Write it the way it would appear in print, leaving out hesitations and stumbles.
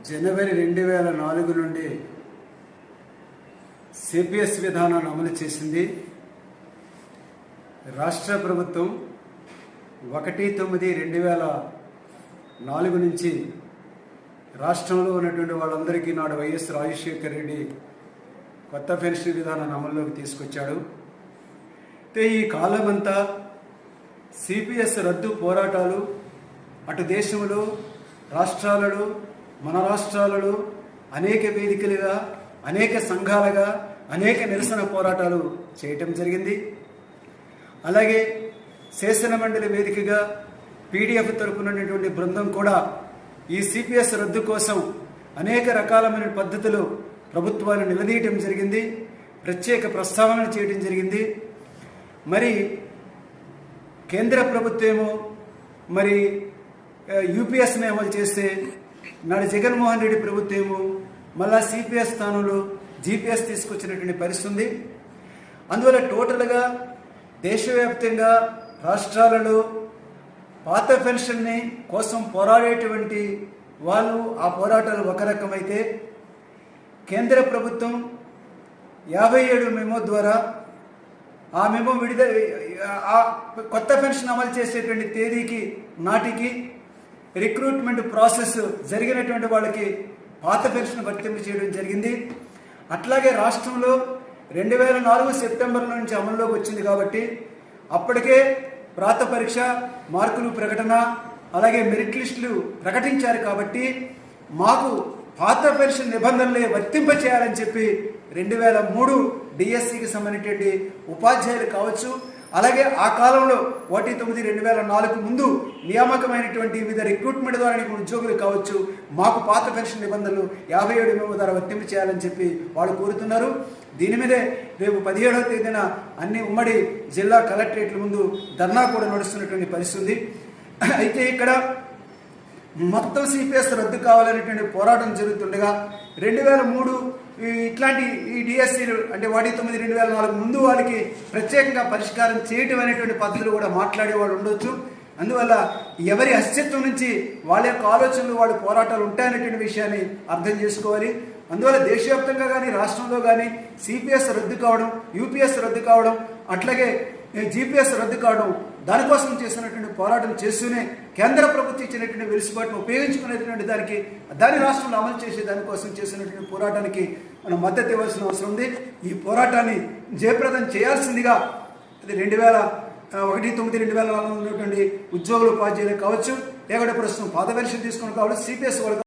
జనవరి 2004 నుండి సిపిఎస్ విధానాన్ని అమలు చేసింది. రాష్ట్ర ప్రభుత్వం 1/9/2004 నుంచి రాష్ట్రంలో ఉన్నటువంటి వాళ్ళందరికీ నాడు వైఎస్ రాజశేఖర రెడ్డి కొత్త పెన్షన్ విధానాన్ని అమల్లోకి తీసుకొచ్చాడు. ఈ కాలమంతా సిపిఎస్ రద్దు పోరాటాలు అటు దేశంలో రాష్ట్రాలలో మన రాష్ట్రాలలో అనేక వేదికలుగా అనేక సంఘాలుగా అనేక నిరసన పోరాటాలు చేయటం జరిగింది. అలాగే శాసనమండలి వేదికగా పీడిఎఫ్ తరపునటువంటి బృందం కూడా ఈ సిపిఎస్ రద్దు కోసం అనేక రకాలమైన పద్ధతులు ప్రభుత్వాన్ని నిలదీయటం జరిగింది, ప్రత్యేక ప్రస్తావనలు చేయడం జరిగింది. మరి కేంద్ర ప్రభుత్వమేమో మరి యూపీఎస్ని అమలు చేస్తే నాడు జగన్మోహన్ రెడ్డి ప్రభుత్వమేమో మళ్ళా సిపిఎస్ స్థానంలో జీపీఎస్ తీసుకొచ్చినటువంటి పరిస్థితి ఉంది. అందువల్ల టోటల్గా దేశవ్యాప్తంగా రాష్ట్రాలలో పాత పెన్షన్ని కోసం పోరాడేటువంటి వాళ్ళు ఆ పోరాటాలు ఒక రకమైతే, కేంద్ర ప్రభుత్వం 57 మెమో ద్వారా ఆ మెమో ఆ కొత్త పెన్షన్ అమలు చేసేటువంటి తేదీకి నాటికి రిక్రూట్మెంట్ ప్రాసెస్ జరిగినటువంటి వాళ్ళకి పాత పెన్షన్ వర్తింపు చేయడం జరిగింది. అట్లాగే రాష్ట్రంలో 2004 సెప్టెంబర్ నుంచి అమల్లోకి వచ్చింది కాబట్టి అప్పటికే ప్రాత పరీక్ష మార్కులు ప్రకటన అలాగే మెరిట్ లిస్టులు ప్రకటించారు. కాబట్టి మాకు పాత పెన్షన్ నిబంధనలే వర్తింప చేయాలని చెప్పి 2003 డిఎస్సికి సంబంధించినటువంటి ఉపాధ్యాయులు కావచ్చు, అలాగే ఆ కాలంలో 1/9/2004 ముందు నియామకమైనటువంటి వివిధ రిక్రూట్మెంట్ ద్వారా ఉద్యోగులు కావచ్చు, మాకు పాత పెన్షన్ నిబంధనలు 57 మెమో ద్వారా వర్తింపు చేయాలని చెప్పి వాళ్ళు కోరుతున్నారు. దీని మీదే రేపు 17వ తేదీన అన్ని ఉమ్మడి జిల్లా కలెక్టరేట్ల ముందు ధర్నా కూడా నడుస్తున్నటువంటి పరిస్థితి ఉంది. అయితే ఇక్కడ మొత్తం సిపిఎస్ రద్దు కావాలనేటువంటి పోరాటం జరుగుతుండగా 2003 ఇట్లాంటి ఈ డిఎస్సీలు అంటే 1/9/2004 ముందు వాళ్ళకి ప్రత్యేకంగా పరిష్కారం చేయటం అనేటువంటి పద్ధతులు కూడా మాట్లాడే వాళ్ళు ఉండొచ్చు. అందువల్ల ఎవరి అస్తిత్వం నుంచి వాళ్ళ యొక్క ఆలోచనలు వాళ్ళ పోరాటాలు ఉంటాయనేటువంటి విషయాన్ని అర్థం చేసుకోవాలి. అందువల్ల దేశవ్యాప్తంగా కానీ రాష్ట్రంలో కానీ సిపిఎస్ రద్దు కావడం, యూపీఎస్ రద్దు కావడం, అట్లాగే జీపీఎస్ రద్దు కావడం దానికోసం చేసినటువంటి పోరాటం చేస్తూనే కేంద్ర ప్రభుత్వం ఇచ్చినటువంటి వెలుసుబాటును ఉపయోగించుకునేటువంటి దాని రాష్ట్రంలో అమలు చేసే దానికోసం చేసినటువంటి పోరాటానికి మనం మద్దతు ఇవ్వాల్సిన అవసరం ఉంది. ఈ పోరాటాన్ని జయప్రదం చేయాల్సిందిగా 2001/9/2004 ఉన్నటువంటి ఉద్యోగులు ఉపాధ్యాయులు కావచ్చు, లేకపోతే ప్రస్తుతం పాత పెన్షన్ తీసుకుని కావచ్చు, సిపిఎస్ వాళ్ళు